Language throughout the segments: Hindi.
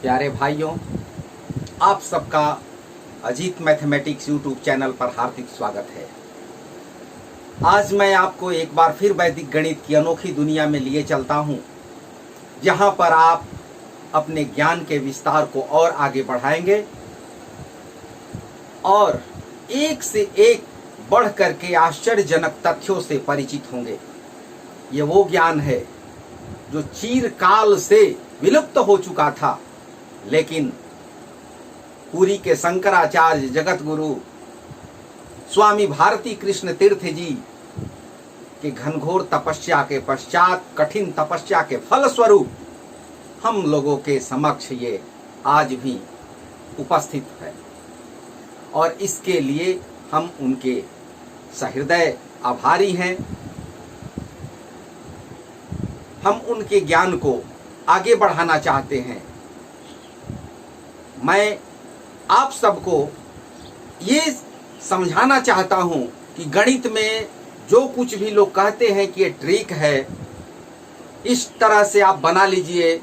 प्यारे भाइयों, आप सबका अजीत मैथमेटिक्स यूट्यूब चैनल पर हार्दिक स्वागत है। आज मैं आपको एक बार फिर वैदिक गणित की अनोखी दुनिया में लिए चलता हूं, जहां पर आप अपने ज्ञान के विस्तार को और आगे बढ़ाएंगे और एक से एक बढ़ करके आश्चर्यजनक तथ्यों से परिचित होंगे। ये वो ज्ञान है जो चिरकाल से विलुप्त हो चुका था, लेकिन पुरी के शंकराचार्य जगत गुरु स्वामी भारती कृष्ण तीर्थ जी के घनघोर तपस्या के पश्चात, कठिन तपस्या के फलस्वरूप हम लोगों के समक्ष ये आज भी उपस्थित है और इसके लिए हम उनके सहृदय आभारी हैं। हम उनके ज्ञान को आगे बढ़ाना चाहते हैं। मैं आप सबको ये समझाना चाहता हूं कि गणित में जो कुछ भी लोग कहते हैं कि ये ट्रिक है, इस तरह से आप बना लीजिए,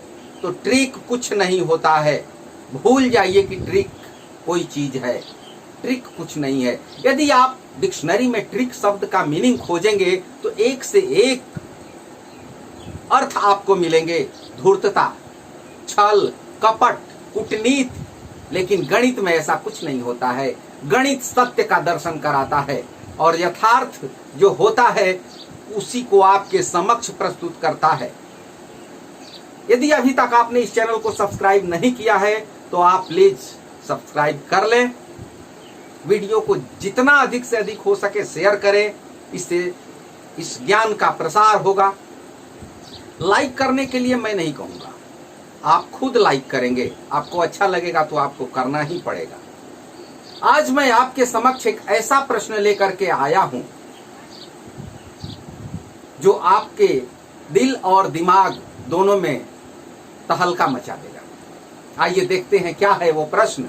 तो ट्रिक कुछ नहीं होता है। भूल जाइए कि ट्रिक कोई चीज है। ट्रिक कुछ नहीं है। यदि आप डिक्शनरी में ट्रिक शब्द का मीनिंग खोजेंगे तो एक से एक अर्थ आपको मिलेंगे। धूर्तता, छल, कपट, कूटनीति। लेकिन गणित में ऐसा कुछ नहीं होता है। गणित सत्य का दर्शन कराता है और यथार्थ जो होता है उसी को आपके समक्ष प्रस्तुत करता है। यदि अभी तक आपने इस चैनल को सब्सक्राइब नहीं किया है तो आप प्लीज सब्सक्राइब कर लें। वीडियो को जितना अधिक से अधिक हो सके शेयर करें, इससे इस ज्ञान का प्रसार होगा। लाइक करने के लिए मैं नहीं कहूंगा, आप खुद लाइक करेंगे। आपको अच्छा लगेगा तो आपको करना ही पड़ेगा। आज मैं आपके समक्ष एक ऐसा प्रश्न लेकर के आया हूं जो आपके दिल और दिमाग दोनों में तहलका मचा देगा। आइए देखते हैं क्या है वो प्रश्न।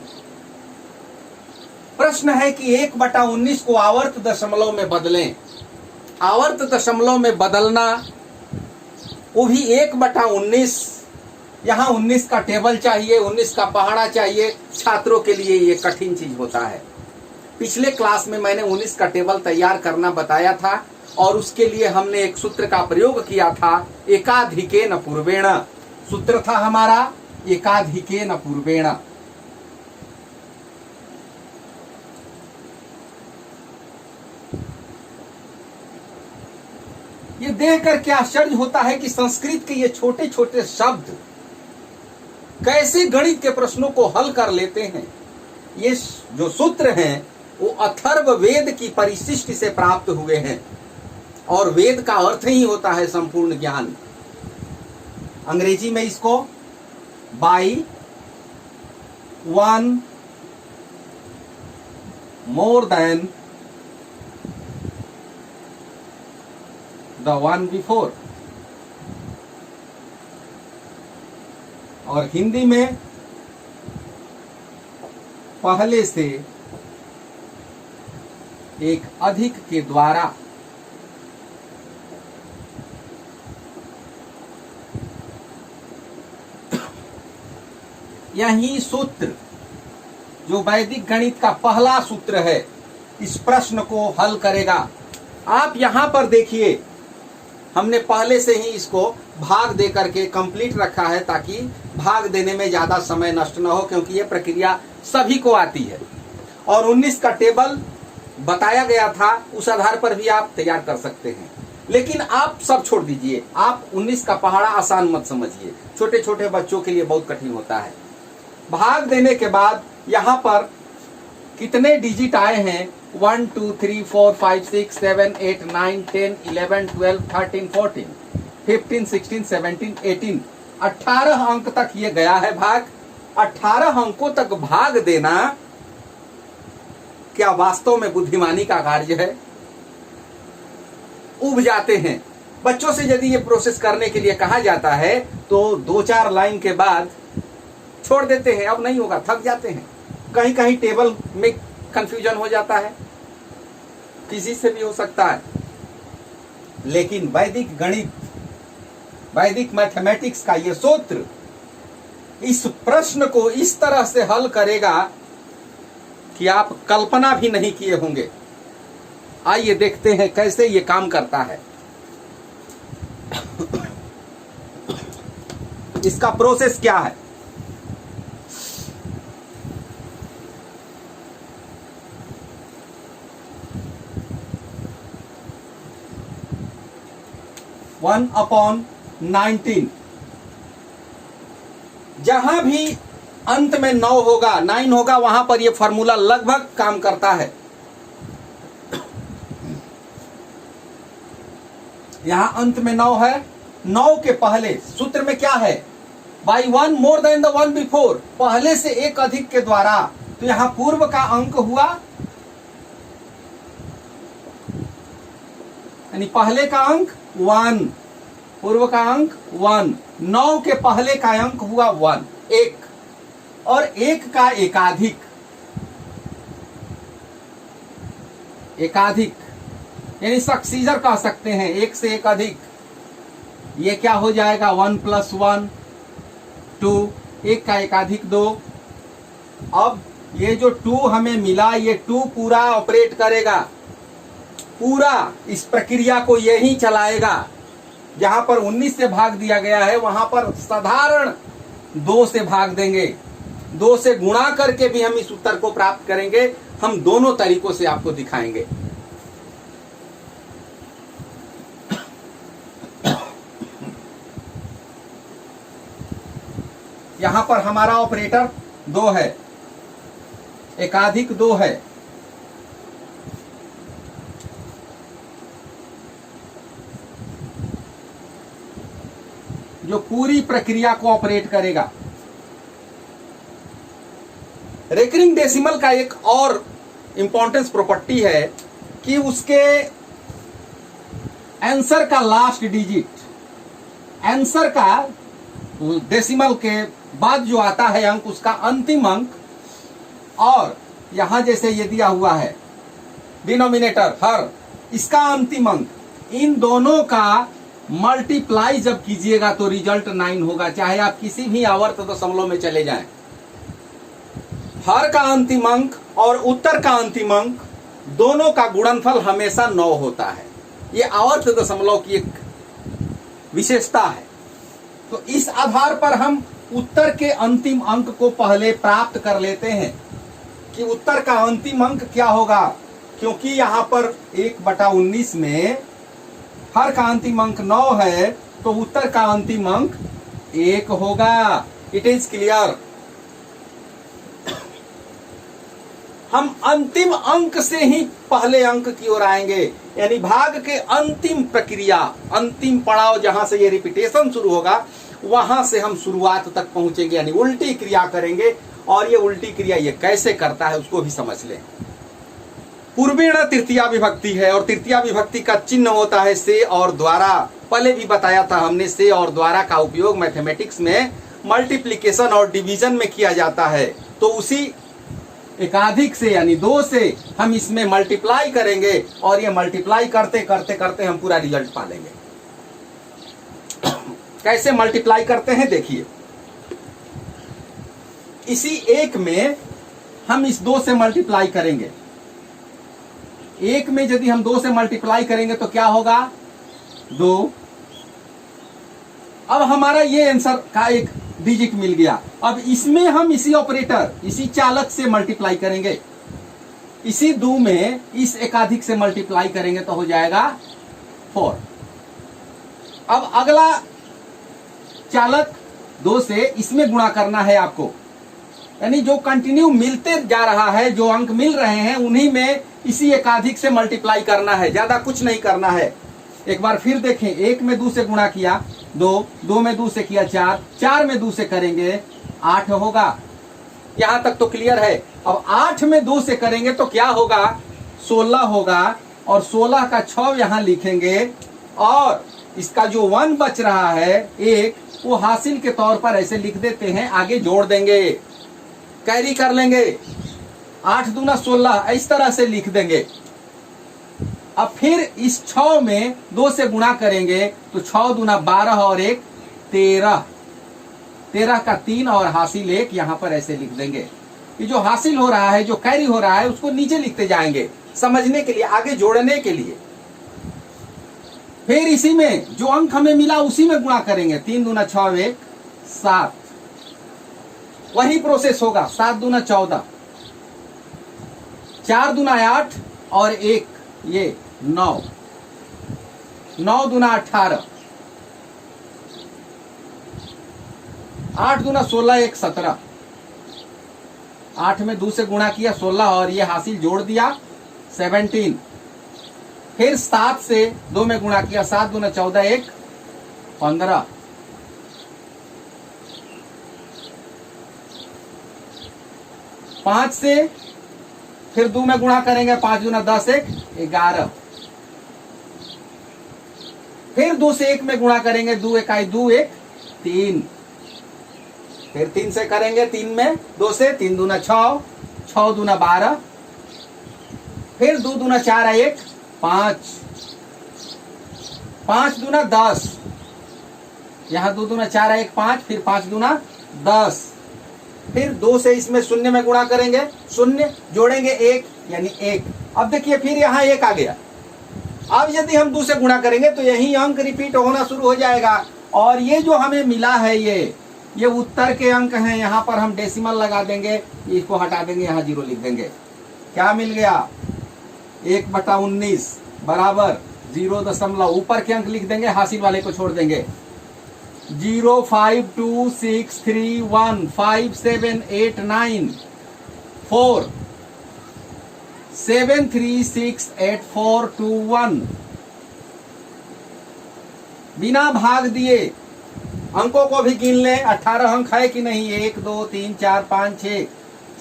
प्रश्न है कि 1/19 को आवर्त दशमलव में बदलें। आवर्त दशमलव में बदलना, वो भी 1/19। यहाँ 19 का टेबल चाहिए, 19 का पहाड़ा चाहिए। छात्रों के लिए ये कठिन चीज होता है। पिछले क्लास में मैंने 19 का टेबल तैयार करना बताया था और उसके लिए हमने एक सूत्र का प्रयोग किया था, एकाधिकेन पूर्वेण। सूत्र था हमारा एकाधिकेन पूर्वेण। ये देख करके आश्चर्य होता है कि संस्कृत के ये छोटे छोटे शब्द कैसे गणित के प्रश्नों को हल कर लेते हैं। ये जो सूत्र हैं वो अथर्व वेद की परिशिष्ट से प्राप्त हुए हैं और वेद का अर्थ ही होता है संपूर्ण ज्ञान। अंग्रेजी में इसको by one more than the one before, और हिंदी में पहले से एक अधिक के द्वारा। यही सूत्र जो वैदिक गणित का पहला सूत्र है, इस प्रश्न को हल करेगा। आप यहां पर देखिए, हमने पहले से ही इसको भाग दे करके कंप्लीट रखा है ताकि भाग देने में ज्यादा समय नष्ट न हो, क्योंकि यह प्रक्रिया सभी को आती है। और 19 का टेबल बताया गया था, उस आधार पर भी आप तैयार कर सकते हैं। लेकिन आप सब छोड़ दीजिए, आप 19 का पहाड़ा आसान मत समझिए। छोटे छोटे बच्चों के लिए बहुत कठिन होता है। भाग देने के बाद यहाँ पर कितने डिजिट आए हैं? 1 2 3 4 5 6 7 8 9 10 11 12 13 14 15 16 17 18 18 अंक तक ये गया है भाग। 18 अंकों तक भाग देना क्या वास्तव में बुद्धिमानी का कार्य है? उब जाते हैं बच्चों से। यदि ये प्रोसेस करने के लिए कहा जाता है तो 2-4 लाइन के बाद छोड़ देते हैं, अब नहीं होगा, थक जाते हैं। कहीं कहीं टेबल में कंफ्यूजन हो जाता है, किसी से भी हो सकता है। लेकिन वैदिक गणित, वैदिक मैथमेटिक्स का ये सूत्र इस प्रश्न को इस तरह से हल करेगा कि आप कल्पना भी नहीं किए होंगे। आइए देखते हैं कैसे ये काम करता है। इसका प्रोसेस क्या है। वन अपॉन 19, जहां भी अंत में 9 होगा, 9 होगा, वहां पर यह फॉर्मूला लगभग काम करता है। यहां अंत में 9 है, 9 के पहले सूत्र में क्या है, by 1 more than the 1 before, पहले से एक अधिक के द्वारा। तो यहां पूर्व का अंक हुआ, यानी पहले का अंक 1, पूर्व का अंक 1, 9 के पहले का अंक हुआ 1, 1, और 1 का एकाधिक, यानी सक्सीजर कह सकते हैं, 1 से एक अधिक। ये क्या हो जाएगा, 1 + 1 2, 1 का एकाधिक 2। अब ये जो 2 हमें मिला, ये 2 पूरा ऑपरेट करेगा, पूरा इस प्रक्रिया को यही चलाएगा। जहां पर 19 से भाग दिया गया है वहां पर साधारण 2 से भाग देंगे, 2 से गुणा करके भी हम इस उत्तर को प्राप्त करेंगे। हम दोनों तरीकों से आपको दिखाएंगे। यहां पर हमारा ऑपरेटर 2 है, एकाधिक 2 है। जो पूरी प्रक्रिया को ऑपरेट करेगा। रेकरिंग डेसिमल का एक और इंपॉर्टेंस प्रॉपर्टी है कि उसके आंसर का लास्ट डिजिट, आंसर का डेसिमल के बाद जो आता है अंक, उसका अंतिम अंक, और यहां जैसे ये दिया हुआ है डिनोमिनेटर हर, इसका अंतिम अंक, इन दोनों का मल्टीप्लाई जब कीजिएगा तो रिजल्ट 9 होगा, चाहे आप किसी भी आवर्त दशमलव में चले जाएं। हर का अंतिम अंक और उत्तर का अंतिम अंक दोनों का गुणनफल हमेशा 9 होता है। ये आवर्त दशमलव की एक विशेषता है। तो इस आधार पर हम उत्तर के अंतिम अंक को पहले प्राप्त कर लेते हैं कि उत्तर का अंतिम अंक क्या होगा, क्योंकि यहां पर 1/19 में हर का अंतिम अंक 9 है, तो उत्तर का अंतिम अंक 1 होगा। It is clear. हम अंतिम अंक से ही पहले अंक की ओर आएंगे, यानी भाग के अंतिम प्रक्रिया, अंतिम पड़ाव जहां से ये रिपीटेशन शुरू होगा, वहां से हम शुरुआत तक पहुंचेंगे, यानी उल्टी क्रिया करेंगे। और ये उल्टी क्रिया ये कैसे करता है उसको भी समझ लें। पूर्वेण तृतीया विभक्ति है, और तृतीया विभक्ति का चिन्ह होता है से और द्वारा। पहले भी बताया था हमने, से और द्वारा का उपयोग मैथमेटिक्स में मल्टीप्लिकेशन और डिवीजन में किया जाता है। तो उसी एकाधिक से यानी 2 से हम इसमें मल्टीप्लाई करेंगे, और ये मल्टीप्लाई करते करते करते हम पूरा रिजल्ट पा लेंगे। कैसे मल्टीप्लाई करते हैं देखिए, इसी 1 में हम इस 2 से मल्टीप्लाई करेंगे। 1 में यदि हम 2 से मल्टीप्लाई करेंगे तो क्या होगा, 2। अब हमारा ये आंसर का एक डिजिट मिल गया। अब इसमें हम इसी ऑपरेटर, इसी चालक से मल्टीप्लाई करेंगे, इसी 2 में इस एकाधिक से मल्टीप्लाई करेंगे तो हो जाएगा 4। अब अगला चालक 2 से इसमें गुणा करना है आपको, यानी जो कंटिन्यू मिलते जा रहा है, जो अंक मिल रहे हैं उन्हीं में इसी एकाधिक से मल्टीप्लाई करना है, ज्यादा कुछ नहीं करना है। एक बार फिर देखें, 1 में 2 से गुणा किया 2, 2 में 2 से किया 4, 4 में 2 से करेंगे 8 होगा। यहां तक तो क्लियर है। अब 8 में 2 से करेंगे तो क्या होगा, 16 होगा, और 16 का 6 यहां लिखेंगे, और इसका जो 1 बच रहा है 1, वो हासिल के तौर पर ऐसे लिख देते हैं, आगे जोड़ देंगे, कैरी कर लेंगे, 8 दूना 16 इस तरह से लिख देंगे। अब फिर इस 6 में 2 से गुणा करेंगे तो 6 दूना 12 और 1 13, 13 का 3 और हासिल 1 यहां पर ऐसे लिख देंगे। ये जो हासिल हो रहा है, जो कैरी हो रहा है, उसको नीचे लिखते जाएंगे समझने के लिए, आगे जोड़ने के लिए। फिर इसी में जो अंक हमें मिला उसी में गुणा करेंगे। 3 दूना 6 1 7, वही प्रोसेस होगा। 7 दूना 14, 4 दूना 8 और 1 ये 9, 9 दूना 18, 8 दूना 16 1 17, 8 में 2 से गुणा किया 16 और ये हासिल जोड़ दिया 17। फिर 7 से 2 में गुणा किया, 7 दूना 14 1 15, 5 से फिर 2 में गुणा करेंगे, 5 दूना 10 1 11, फिर 2 से 1 में गुणा करेंगे, 2 1 2 1 3, फिर 3 से करेंगे, 3 में 2 से 3 दूना 6, 6 दूना 12, फिर 2 दूना 4 1 5, 5 दूना 10, यहां 2 दूना 4 1 5, फिर 5 दूना 10, फिर 2 से इसमें शून्य में गुणा करेंगे, शून्य जोड़ेंगे 1 यानी 1। अब देखिए फिर यहां 1 आ गया। अब यदि हम 2 से गुणा करेंगे तो यही अंक रिपीट होना शुरू हो जाएगा। और ये जो हमें मिला है ये उत्तर के अंक हैं। यहां पर हम डेसिमल लगा देंगे, इसको हटा देंगे, यहां 0 लिख देंगे। क्या मिल गया? 1/19 बराबर 0 ऊपर के अंक लिख देंगे, हासिल वाले को छोड़ देंगे। 0 5 2 6 3 1 5 7 8 9 4 7 3 6 8 4 2 1। बिना भाग दिए अंकों को भी गिन लें। 18 अंक है कि नहीं? 1 2 3 4 5 6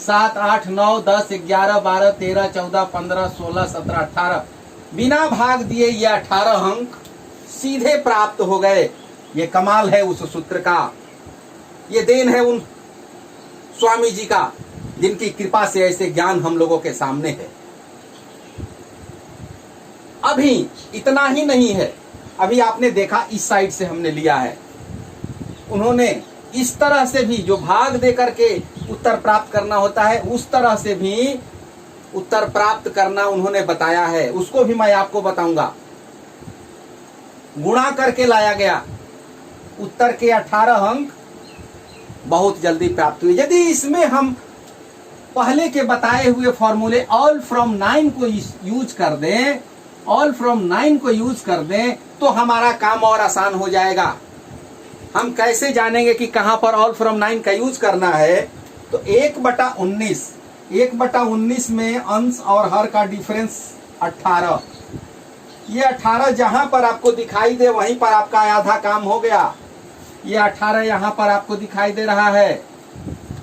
7 8 9 10 11 12 13 14 15 16 17 18। बिना भाग दिए ये 18 अंक सीधे प्राप्त हो गए। ये कमाल है उस सूत्र का, ये देन है उन स्वामी जी का जिनकी कृपा से ऐसे ज्ञान हम लोगों के सामने है। अभी इतना ही नहीं है, अभी आपने देखा इस साइड से हमने लिया है, उन्होंने इस तरह से भी जो भाग दे करके उत्तर प्राप्त करना होता है उस तरह से भी उत्तर प्राप्त करना उन्होंने बताया है। उसको भी मैं आपको बताऊंगा। गुणा करके लाया गया उत्तर के 18 अंक बहुत जल्दी प्राप्त हुए। यदि इसमें हम पहले के बताए हुए फॉर्मूले ऑल फ्रॉम 9 को यूज कर दें, ऑल फ्रॉम 9 को यूज कर दें तो हमारा काम और आसान हो जाएगा। हम कैसे जानेंगे कि कहां पर ऑल फ्रॉम 9 का यूज करना है? तो 1/19, 1/19 में अंश और हर का डिफरेंस 18। ये 18 जहां पर आपको दिखाई दे वहीं पर आपका आधा काम हो गया। ये 18 यहां पर आपको दिखाई दे रहा है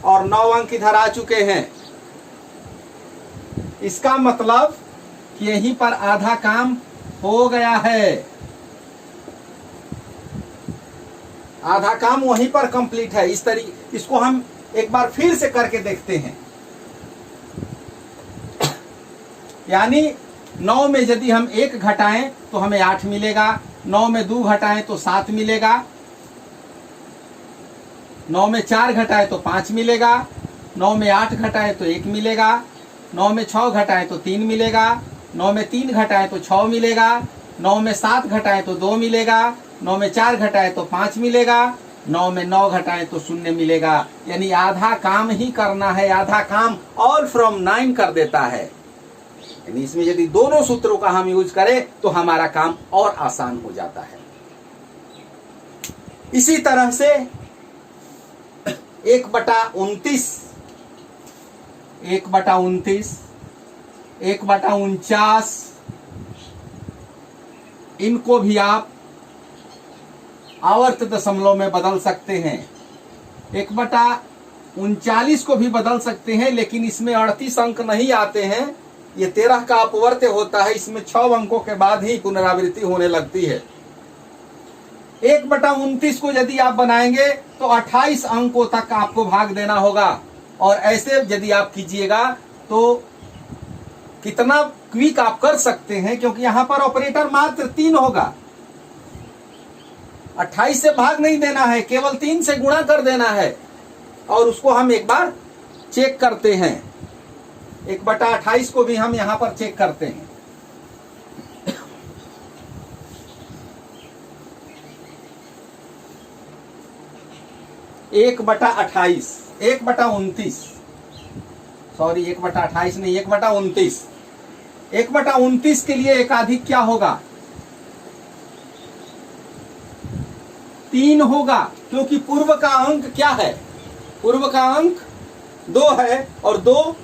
और 9 अंक इधर आ चुके हैं। इसका मतलब कि यहीं पर आधा काम हो गया है, आधा काम वहीं पर कंप्लीट है। इस तरीके इसको हम एक बार फिर से करके देखते हैं। यानी 9 में यदि हम 1 घटाएं तो हमें 8 मिलेगा, 9 में 2 घटाएं तो 7 मिलेगा, 9 में 4 घटाएं तो 5 मिलेगा, 9 में 8 घटाएं तो 1 मिलेगा, 9 में 6 घटाएं तो 3 मिलेगा, 9 में 3 घटाएं तो 6 मिलेगा, 9 में 7 घटाएं तो 2 मिलेगा, 9 में 4 घटाएं तो 5 मिलेगा, 9 में 9 घटाएं तो 0 मिलेगा। यानी आधा काम ही करना है, आधा काम ऑल फ्रॉम 9 कर देता है। यानी इसमें यदि दोनों सूत्रों का हम यूज करें तो हमारा काम और आसान हो जाता है। इसी तरह से 1/29, 1/29, 1/49 इनको भी आप आवर्त दशमलव में बदल सकते हैं। 1/39 को भी बदल सकते हैं, लेकिन इसमें 38 अंक नहीं आते हैं। ये 13 का अपवर्त्य होता है, इसमें 6 अंकों के बाद ही पुनरावृत्ति होने लगती है। 1/29 को यदि आप बनाएंगे तो 28 अंकों तक आपको भाग देना होगा। और ऐसे यदि आप कीजिएगा तो कितना क्विक आप कर सकते हैं, क्योंकि यहां पर ऑपरेटर मात्र 3 होगा। 28 से भाग नहीं देना है, केवल 3 से गुणा कर देना है। और उसको हम एक बार चेक करते हैं, 1/28 को भी हम यहां पर चेक करते हैं। एक बटा 29, सॉरी 1/28 नहीं, 1/29। 1/29 के लिए एकाधिक क्या होगा? 3 होगा, क्योंकि पूर्व का अंक क्या है? पूर्व का अंक 2 है और 2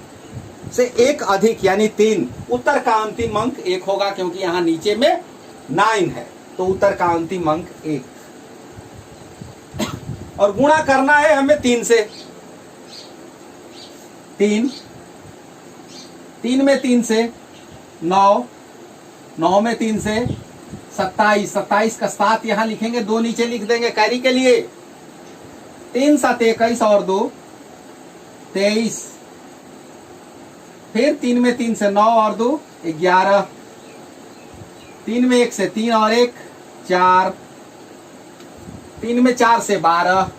से 1 अधिक यानी 3। उत्तर का अंतिम अंक 1 होगा, क्योंकि यहां नीचे में 9 है, तो उत्तर का अंतिम अंक 1। और गुणा करना है हमें 3 से। 3 में 3 से 9, 9 में 3 से 27, 27 का 7 यहां लिखेंगे, 2 नीचे लिख देंगे कैरी के लिए। 3 7 21 और 2 23। फिर 3 में 3 से 9 और 2 11। 3 में 1 से 3 और 1 4। 3 में 4 से 12।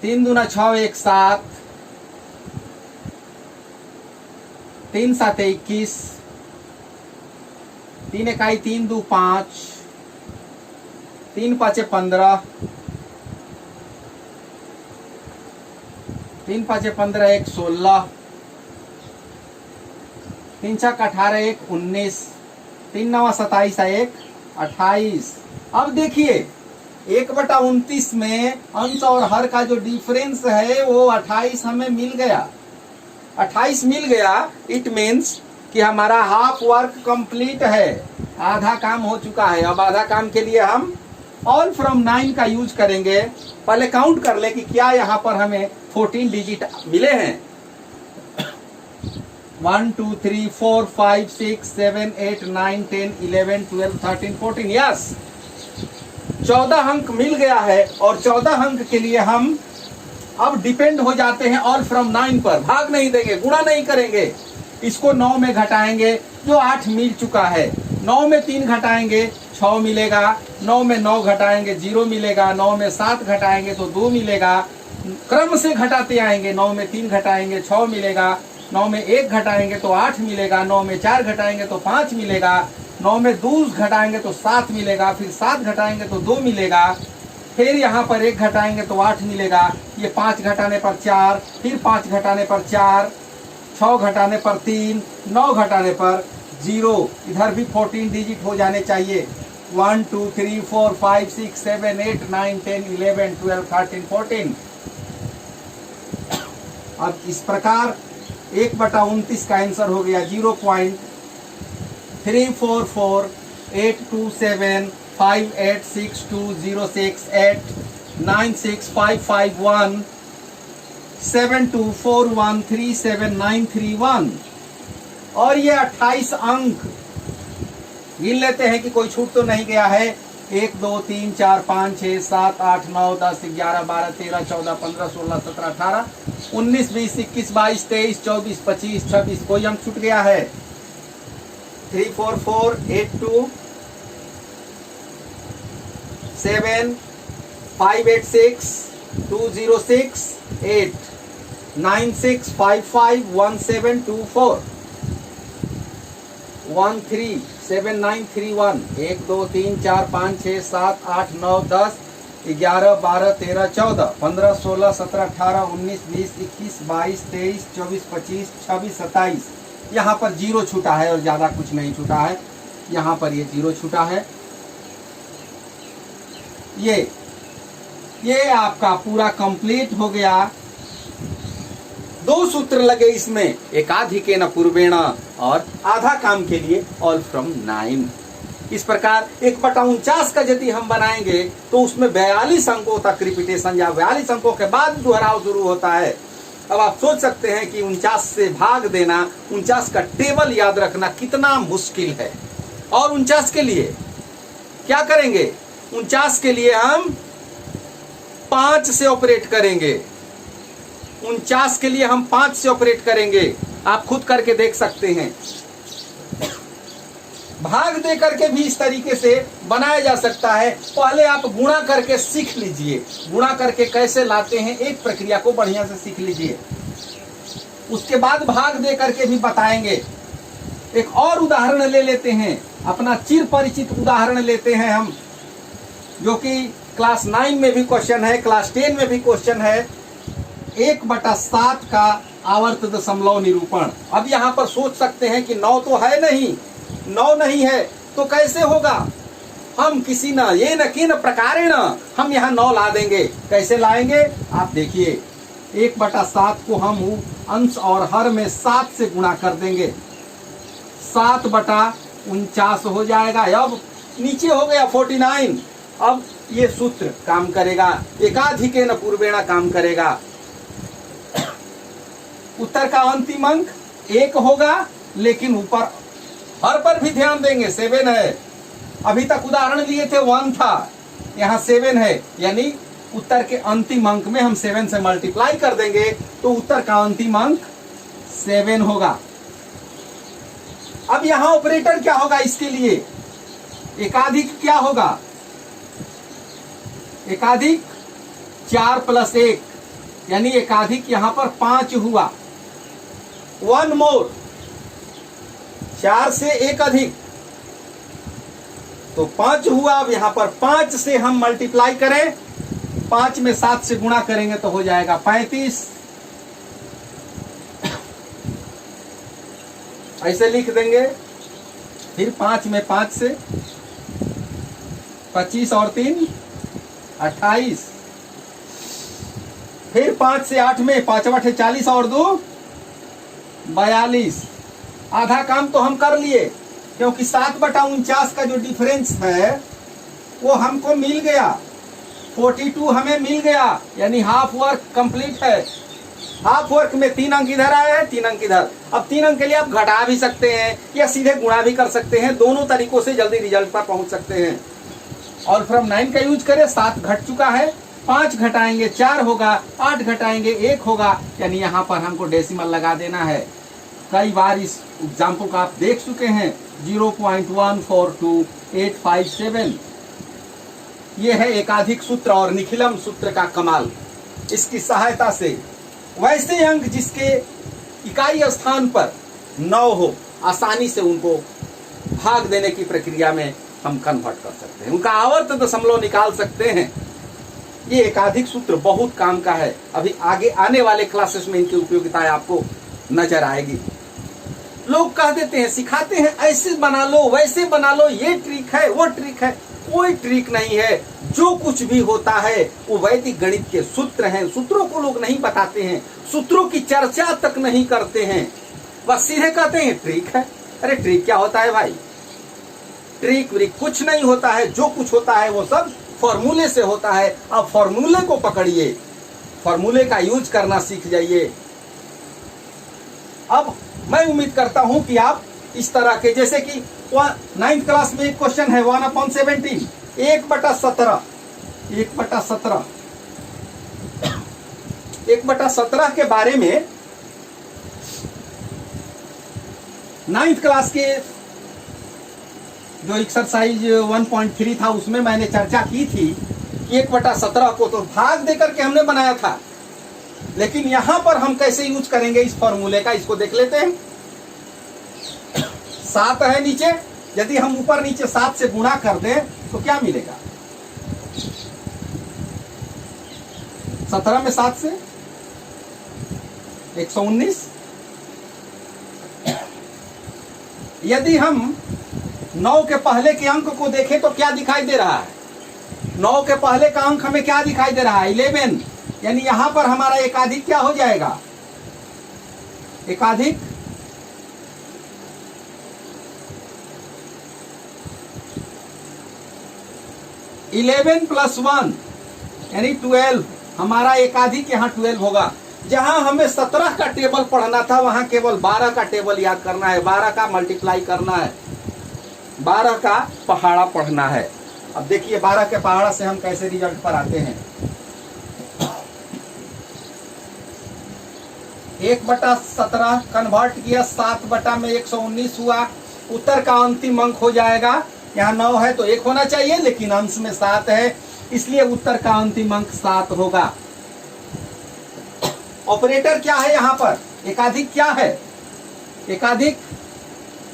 3 दूना 6 1 7। 3 7 21। 3 इकाई 3 2 5। 3 5 15। 3 5 15 1 16। 3 6 18 1 19। 3 9 27 1 28। अब देखिए 1/29 में अंश और हर का जो डिफरेंस है वो 28 हमें मिल गया। 28 मिल गया, इट मीन्स कि हमारा हाफ वर्क कंप्लीट है, आधा काम हो चुका है। अब आधा काम के लिए हम ऑल फ्रॉम 9 का यूज करेंगे। पहले काउंट कर ले कि क्या यहाँ पर हमें 14 डिजिट मिले हैं। 1 2 3 4 5 6 7 8 9 10 11 12 13 14, यस 14 अंक मिल गया है। और 14 अंक के लिए हम अब डिपेंड हो जाते हैं ऑल फ्रॉम 9 पर। भाग नहीं देंगे, गुणा नहीं करेंगे। इसको 9 में घटाएंगे जो 8 मिल चुका है। 9 में 3 घटाएंगे 6 मिलेगा। 9 में 9 घटाएंगे 0 मिलेगा। 9 में 7 घटाएंगे तो 2 मिलेगा। क्रम से घटाते आएंगे, 9 में 3 घटाएंगे 6 मिलेगा। 9 में 1 घटाएंगे तो 8 मिलेगा। 9 में 4 घटाएंगे तो 5 मिलेगा। 9 में 2 घटाएंगे तो 7 मिलेगा। फिर 7 घटाएंगे तो 2 मिलेगा। फिर यहाँ पर 1 घटाएंगे तो 8 मिलेगा। ये 5 घटाने पर 4, फिर 5 घटाने पर 4, 6 घटाने पर 3, 9 घटाने पर 0। इधर भी 14 डिजिट हो जाने चाहिए। 1 2 3 4 5 6 7 8 9 10 11 12 13 14। अब इस प्रकार 1/29 का आंसर हो गया 0.344827862068965517241379331। और ये 28 अंक गिन लेते हैं कि कोई छूट तो नहीं गया है। 1 2 3 4 5 6 7 8 9 10 11 12 13 14 15 16 17 18 19 20 21 22 23 24 25 26 कोई अंक छूट गया है। 34482 7 586 206 8 96551724 137931। 1 2 3 4 5 6 7 8 9 10 11 12 13 14 15 16 17 18 19 20 21 22 23 24 25 26 27। यहाँ पर 0 छूटा है और ज्यादा कुछ नहीं छूटा है। यहाँ पर ये 0 छूटा है। ये आपका पूरा कंप्लीट हो गया। 2 सूत्र लगे इसमें, एकाधिकेन पूर्वेण और आधा काम के लिए ऑल फ्रॉम 9। इस प्रकार 1/49 का यदि हम बनाएंगे तो उसमें 42 अंकों तक रिपीटेशन या 42 अंकों के बाद दोहराव शुरू होता है। अब आप सोच सकते हैं कि 49 से भाग देना, 49 का टेबल याद रखना कितना मुश्किल है। और 49 के लिए क्या करेंगे? 49 के लिए हम 5 से ऑपरेट करेंगे। 49 के लिए हम 5 से ऑपरेट करेंगे। आप खुद करके देख सकते हैं। भाग दे करके भी इस तरीके से बनाया जा सकता है। पहले आप गुणा करके सीख लीजिए, गुणा करके कैसे लाते हैं एक प्रक्रिया को बढ़िया से सीख लीजिए, उसके बाद भाग दे करके भी बताएंगे। एक और उदाहरण ले लेते हैं, अपना चिर परिचित उदाहरण लेते हैं हम, जो कि क्लास 9 में भी क्वेश्चन है, क्लास 10 में भी क्वेश्चन है। 1/7 का आवर्त दशमलव निरूपण। अब यहाँ पर सोच सकते हैं कि 9 तो है नहीं, 9 नहीं है तो कैसे होगा। हम किसी न ये न कि न प्रकारेण हम यहाँ 9 ला देंगे। कैसे लाएंगे आप देखिए, 1/7 को हम अंश और हर में 7 से गुणा कर देंगे, 7/49 हो जाएगा। अब नीचे हो गया 49। अब ये सूत्र काम करेगा, एकाधिकेन पूर्वेण काम करेगा। उत्तर का अंतिम अंक 1 होगा, लेकिन ऊपर हर पर भी ध्यान देंगे, 7 है। अभी तक उदाहरण लिए थे 1 था, यहाँ 7 है, यानी उत्तर के अंतिम अंक में हम 7 से मल्टीप्लाई कर देंगे तो उत्तर का अंतिम अंक 7 होगा। अब यहां ऑपरेटर क्या होगा इसके लिए, एकाधिक क्या होगा, एकाधिक 4 + 1, यानी एकाधिक यहां पर 5 हुआ। 1 मोर, 4 से 1 अधिक तो 5 हुआ। अब यहां पर 5 से हम मल्टीप्लाई करें, 5 में 7 से गुणा करेंगे तो हो जाएगा 35। ऐसे लिख देंगे। फिर 5 में 5 से 25 और 3 28। फिर 5 से 8 में 5 × 8 40 और 2 42। आधा काम तो हम कर लिए, क्योंकि 7/49 का जो डिफरेंस है वो हमको मिल गया, 42 हमें मिल गया, यानी हाफ वर्क कंप्लीट है। हाफ वर्क में 3 अंक इधर आए हैं, 3 अंक इधर। अब 3 अंक के लिए आप घटा भी सकते हैं या सीधे गुणा भी कर सकते हैं, दोनों तरीकों से जल्दी रिजल्ट पर पहुंच सकते हैं। और फ्रॉम 9 का यूज करें, 7 घट चुका है, 5 घटाएंगे 4 होगा, 8 घटाएंगे 1 होगा, यानी यहाँ पर हमको डेसिमल लगा देना है। कई बार इस एग्जाम्पल को आप देख चुके हैं, 0.142857। ये है एकाधिक सूत्र और निखिलम सूत्र का कमाल। इसकी सहायता से वैसे अंक जिसके इकाई स्थान पर 9 हो, आसानी से उनको भाग देने की प्रक्रिया में हम कन्वर्ट कर सकते हैं, उनका आवर्त दशमलव निकाल सकते हैं। ये एकाधिक सूत्र बहुत काम का है। अभी आगे आने वाले क्लासेस में इनकी उपयोगिताएं आपको नजर आएगी। लोग कह देते हैं, सिखाते हैं, ऐसे बना लो वैसे बना लो, ये ट्रिक है वो ट्रिक है। कोई ट्रिक नहीं है। जो कुछ भी होता है वो वैदिक गणित के सूत्र हैं। सूत्रों को लोग नहीं बताते हैं, सूत्रों की चर्चा तक नहीं करते हैं, बस सीधे कहते हैं ट्रिक है। अरे ट्रिक क्या होता है भाई, ट्रिक व्रिक कुछ नहीं होता है। जो कुछ होता है वो सब फॉर्मूले से होता है। आप फॉर्मूले को पकड़िए, फॉर्मूले का यूज करना सीख जाइए। अब मैं उम्मीद करता हूं कि आप इस तरह के, जैसे कि 9th क्लास में एक क्वेश्चन है 1/17, 1/17, 1/17 के बारे में 9th क्लास के जो एक्सरसाइज 1.3 था उसमें मैंने चर्चा की थी कि 1/17 को तो भाग देकर के हमने बनाया था, लेकिन यहां पर हम कैसे यूज करेंगे इस फॉर्मूले का, इसको देख लेते हैं। 7 है नीचे, यदि हम ऊपर नीचे 7 से गुणा कर दें तो क्या मिलेगा, 17 में 7 से 119। यदि हम 9 के पहले के अंक को देखें तो क्या दिखाई दे रहा है, 9 के पहले का अंक हमें क्या दिखाई दे रहा है, 11, यानी यहां पर हमारा एकाधिक क्या हो जाएगा, एकाधिक 11 + 1 यानी 12, हमारा एकाधिक यहाँ 12 होगा। जहां हमें 17 का टेबल पढ़ना था वहां केवल 12 का टेबल याद करना है, 12 का मल्टीप्लाई करना है, 12 का पहाड़ा पढ़ना है। अब देखिए 12 के पहाड़ा से हम कैसे रिजल्ट पर आते हैं। 1/17 कन्वर्ट किया, 7 में 119 हुआ, उत्तर का अंतिम अंक हो जाएगा। यहाँ 9 है तो 1 होना चाहिए, लेकिन अंश में 7 है, इसलिए उत्तर का अंतिम अंक 7 होगा। ऑपरेटर क्या है यहाँ पर? एकाधिक क्या है? एकाधिक,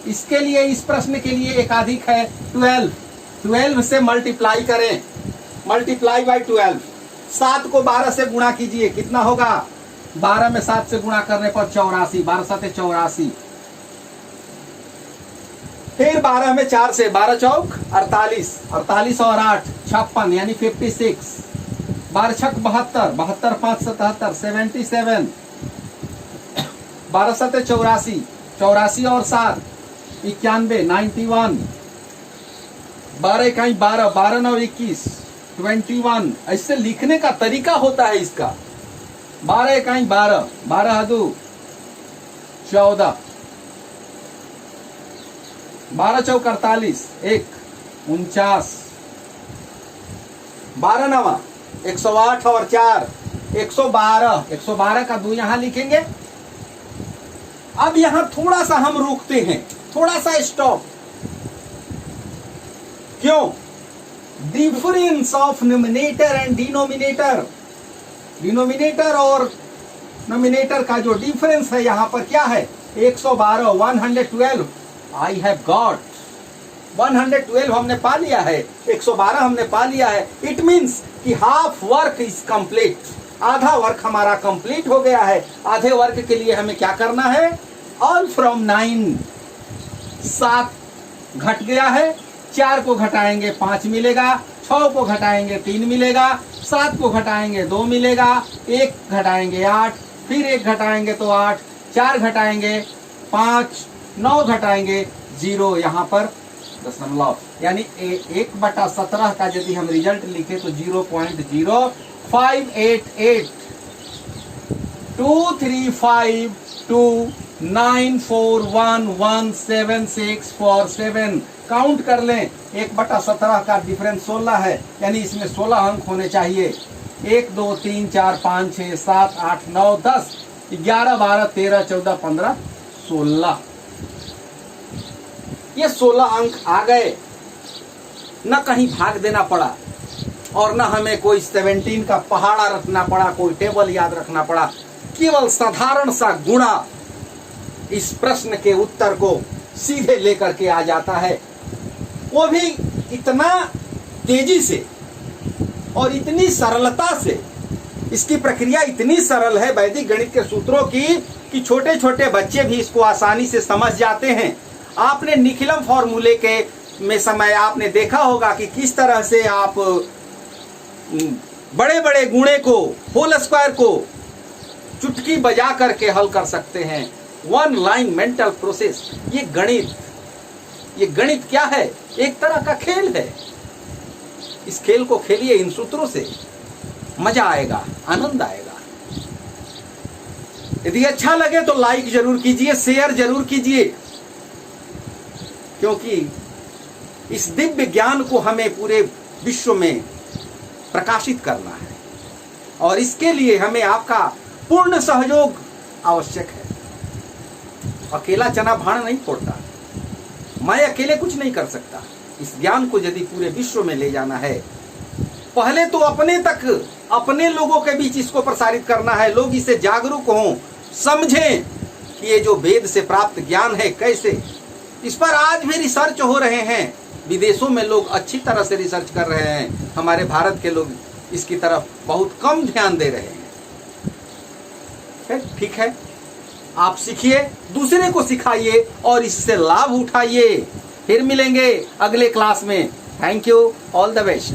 इसके लिए, इस प्रश्न के लिए एकाधिक है 12। 12 से मल्टीप्लाई करें, मल्टीप्लाई बाय 12। 7 को 12 से गुणा कीजिए, कितना होगा? 12 में 7 से गुणा करने पर 84, 12 7 84। फिर 12 में 4 से, 12 चौक 48, 48 और 8 56 यानी 56। 12 छक 72, 72 5 77 77। 12 7 84, 84 और 7 91 91। 12 इकाई 12, 12 9 21 21। ऐसे लिखने का तरीका होता है इसका। 12 इकाई 12, 12 दो 14, 12 चौक 48, 1 49। 12 नवा 108 और 4 112। 112 का 2 यहां लिखेंगे। अब यहां थोड़ा सा हम रोकते हैं, थोड़ा सा स्टॉप। क्यों? Difference of numerator and denominator. Denominator और नोमिनेटर का जो डिफरेंस है यहां पर क्या है? 112, 112 आई हैव गॉट। 112 हमने पा लिया है, 112 हमने पा लिया है। इट मीन्स कि हाफ वर्क इज कंप्लीट, आधा वर्क हमारा कंप्लीट हो गया है। आधे वर्क के लिए हमें क्या करना है? ऑल फ्रॉम 9, 7 घट गया है, 4 को घटाएंगे 5 मिलेगा, 6 को घटाएंगे 3 मिलेगा, 7 को घटाएंगे 2 मिलेगा, 1 घटाएंगे 8, फिर 1 घटाएंगे तो 8, 4 घटाएंगे 5, 9 घटाएंगे 0, यहाँ पर दशमलव, यानी 1/17 का यदि हम रिजल्ट लिखे तो 0.0588। 23529411767 काउंट कर लें। 1/17 का डिफरेंस 16 है, यानी इसमें 16 अंक होने चाहिए। 1 2 3 4 5 6 7 8 9 10 11 12 13 14 15 16। ये 16 अंक आ गए, न कहीं भाग देना पड़ा और न हमें कोई 17 का पहाड़ा रखना पड़ा, कोई टेबल याद रखना पड़ा। केवल साधारण सा गुणा इस प्रश्न के उत्तर को सीधे लेकर के आ जाता है, वो भी इतना तेजी से और इतनी सरलता से। इसकी प्रक्रिया इतनी सरल है वैदिक गणित के सूत्रों की कि छोटे छोटे बच्चे भी इसको आसानी से समझ जाते हैं। आपने निखिलम फॉर्मूले के में समय आपने देखा होगा कि किस तरह से आप बड़े बड़े गुणे को, होल स्क्वायर को चुटकी बजा करके हल कर सकते हैं। 1 लाइन मेंटल प्रोसेस। ये गणित क्या है? एक तरह का खेल है। इस खेल को खेलिए इन सूत्रों से, मजा आएगा, आनंद आएगा। यदि अच्छा लगे तो लाइक जरूर कीजिए, शेयर जरूर कीजिए, क्योंकि इस दिव्य ज्ञान को हमें पूरे विश्व में प्रकाशित करना है और इसके लिए हमें आपका पूर्ण सहयोग आवश्यक है। अकेला चना भाण नहीं फोड़ता, मैं अकेले कुछ नहीं कर सकता। इस ज्ञान को यदि पूरे विश्व में ले जाना है, पहले तो अपने तक, अपने लोगों के बीच इसको प्रसारित करना है। लोग इसे जागरूक हों, समझें कि ये जो वेद से प्राप्त ज्ञान है कैसे। इस पर आज भी रिसर्च हो रहे हैं, विदेशों में लोग अच्छी तरह से रिसर्च कर रहे हैं। हमारे भारत के लोग इसकी तरफ बहुत कम ध्यान दे रहे हैं। ठीक है, आप सीखिए, दूसरे को सिखाइए और इससे लाभ उठाइए। फिर मिलेंगे अगले क्लास में। Thank you, all the best.